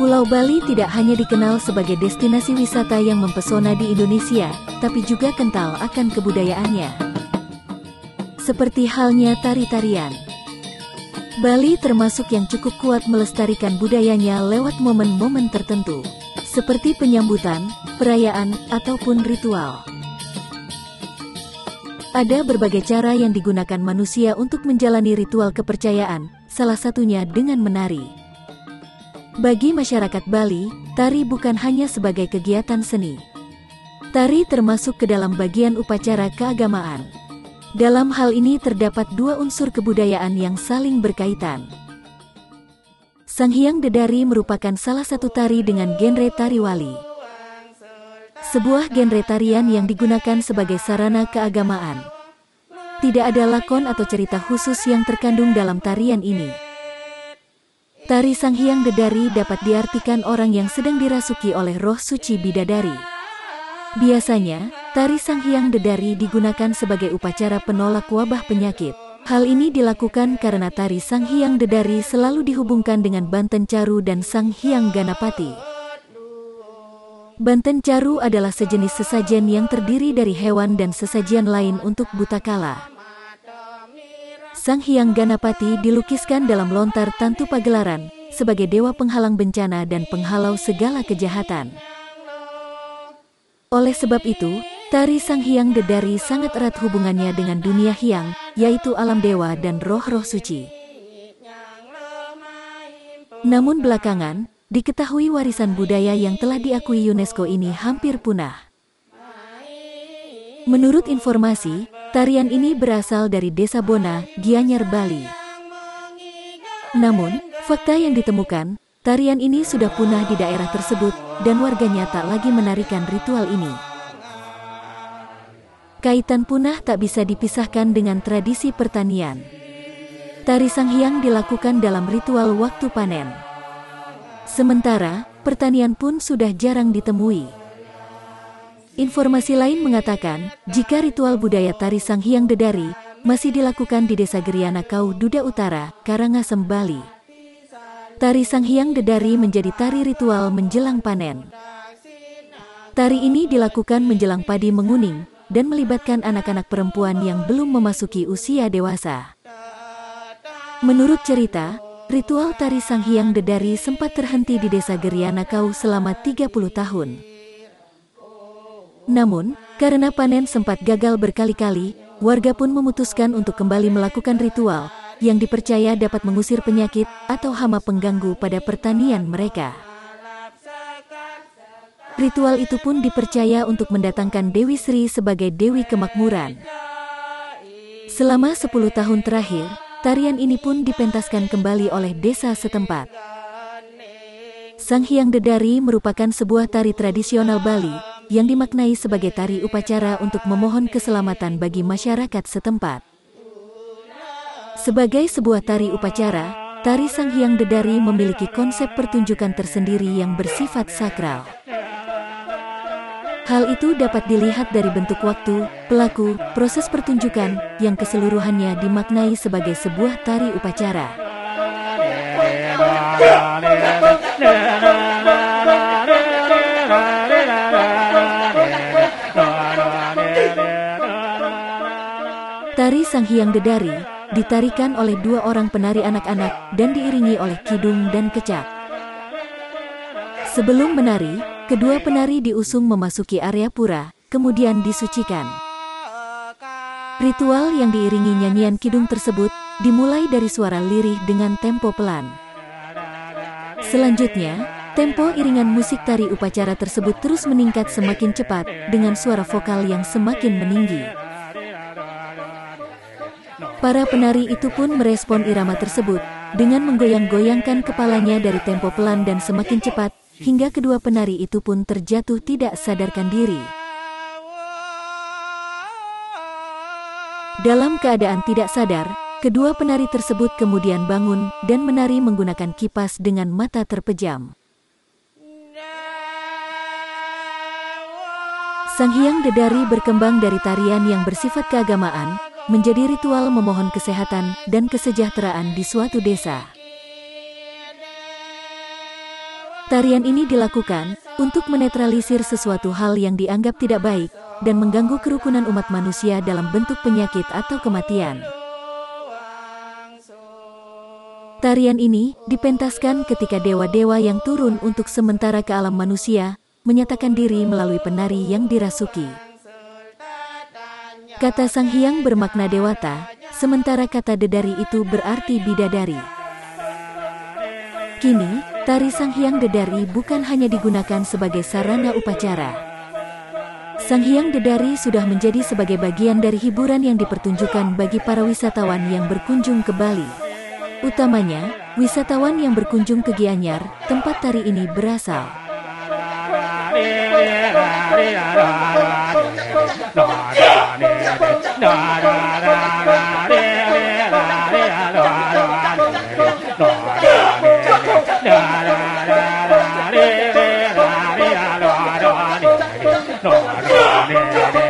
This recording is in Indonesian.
Pulau Bali tidak hanya dikenal sebagai destinasi wisata yang mempesona di Indonesia, tapi juga kental akan kebudayaannya. Seperti halnya tari-tarian. Bali termasuk yang cukup kuat melestarikan budayanya lewat momen-momen tertentu, seperti penyambutan, perayaan, ataupun ritual. Ada berbagai cara yang digunakan manusia untuk menjalani ritual kepercayaan, salah satunya dengan menari. Bagi masyarakat Bali, tari bukan hanya sebagai kegiatan seni. Tari termasuk ke dalam bagian upacara keagamaan. Dalam hal ini terdapat dua unsur kebudayaan yang saling berkaitan. Sanghyang Dedari merupakan salah satu tari dengan genre tari wali. Sebuah genre tarian yang digunakan sebagai sarana keagamaan. Tidak ada lakon atau cerita khusus yang terkandung dalam tarian ini. Tari Sanghyang Dedari dapat diartikan orang yang sedang dirasuki oleh roh suci bidadari. Biasanya, tari Sanghyang Dedari digunakan sebagai upacara penolak wabah penyakit. Hal ini dilakukan karena tari Sanghyang Dedari selalu dihubungkan dengan Banten Caru dan Sanghyang Ganapati. Banten Caru adalah sejenis sesajen yang terdiri dari hewan dan sesajian lain untuk buta kala. Sanghyang Ganapati dilukiskan dalam lontar Tantu Pagelaran, sebagai dewa penghalang bencana dan penghalau segala kejahatan. Oleh sebab itu, tari Sanghyang Dedari sangat erat hubungannya dengan dunia hyang, yaitu alam dewa dan roh-roh suci. Namun belakangan, diketahui warisan budaya yang telah diakui UNESCO ini hampir punah. Menurut informasi, tarian ini berasal dari Desa Bona, Gianyar, Bali. Namun, fakta yang ditemukan, tarian ini sudah punah di daerah tersebut, dan warganya tak lagi menarikan ritual ini. Kaitan punah tak bisa dipisahkan dengan tradisi pertanian. Tari Sanghyang dilakukan dalam ritual waktu panen. Sementara, pertanian pun sudah jarang ditemui. Informasi lain mengatakan, jika ritual budaya tari Sanghyang Dedari masih dilakukan di Desa Geriana Kau, Duda Utara, Karangasem, Bali. Tari Sanghyang Dedari menjadi tari ritual menjelang panen. Tari ini dilakukan menjelang padi menguning, dan melibatkan anak-anak perempuan yang belum memasuki usia dewasa. Menurut cerita, ritual tari Sanghyang Dedari sempat terhenti di Desa Geriana Kau selama 30 tahun. Namun, karena panen sempat gagal berkali-kali, warga pun memutuskan untuk kembali melakukan ritual, yang dipercaya dapat mengusir penyakit atau hama pengganggu pada pertanian mereka. Ritual itu pun dipercaya untuk mendatangkan Dewi Sri sebagai Dewi Kemakmuran. Selama 10 tahun terakhir, tarian ini pun dipentaskan kembali oleh desa setempat. Sanghyang Dedari merupakan sebuah tari tradisional Bali, yang dimaknai sebagai tari upacara untuk memohon keselamatan bagi masyarakat setempat. Sebagai sebuah tari upacara, tari Sanghyang Dedari memiliki konsep pertunjukan tersendiri yang bersifat sakral. Hal itu dapat dilihat dari bentuk waktu, pelaku, proses pertunjukan, yang keseluruhannya dimaknai sebagai sebuah tari upacara. Tari Sanghyang Dedari ditarikan oleh dua orang penari anak-anak dan diiringi oleh kidung dan kecak. Sebelum menari, kedua penari diusung memasuki area pura, kemudian disucikan. Ritual yang diiringi nyanyian kidung tersebut dimulai dari suara lirih dengan tempo pelan. Selanjutnya, tempo iringan musik tari upacara tersebut terus meningkat semakin cepat dengan suara vokal yang semakin meninggi. Para penari itu pun merespon irama tersebut dengan menggoyang-goyangkan kepalanya dari tempo pelan dan semakin cepat, hingga kedua penari itu pun terjatuh tidak sadarkan diri. Dalam keadaan tidak sadar, kedua penari tersebut kemudian bangun dan menari menggunakan kipas dengan mata terpejam. Sanghyang Dedari berkembang dari tarian yang bersifat keagamaan, menjadi ritual memohon kesehatan dan kesejahteraan di suatu desa. Tarian ini dilakukan untuk menetralisir sesuatu hal yang dianggap tidak baik dan mengganggu kerukunan umat manusia dalam bentuk penyakit atau kematian. Tarian ini dipentaskan ketika dewa-dewa yang turun untuk sementara ke alam manusia menyatakan diri melalui penari yang dirasuki. Kata Sang Hyang bermakna dewata, sementara kata Dedari itu berarti bidadari. Kini, tari Sang Hyang Dedari bukan hanya digunakan sebagai sarana upacara. Sang Hyang Dedari sudah menjadi sebagai bagian dari hiburan yang dipertunjukkan bagi para wisatawan yang berkunjung ke Bali. Utamanya, wisatawan yang berkunjung ke Gianyar, tempat tari ini berasal. No,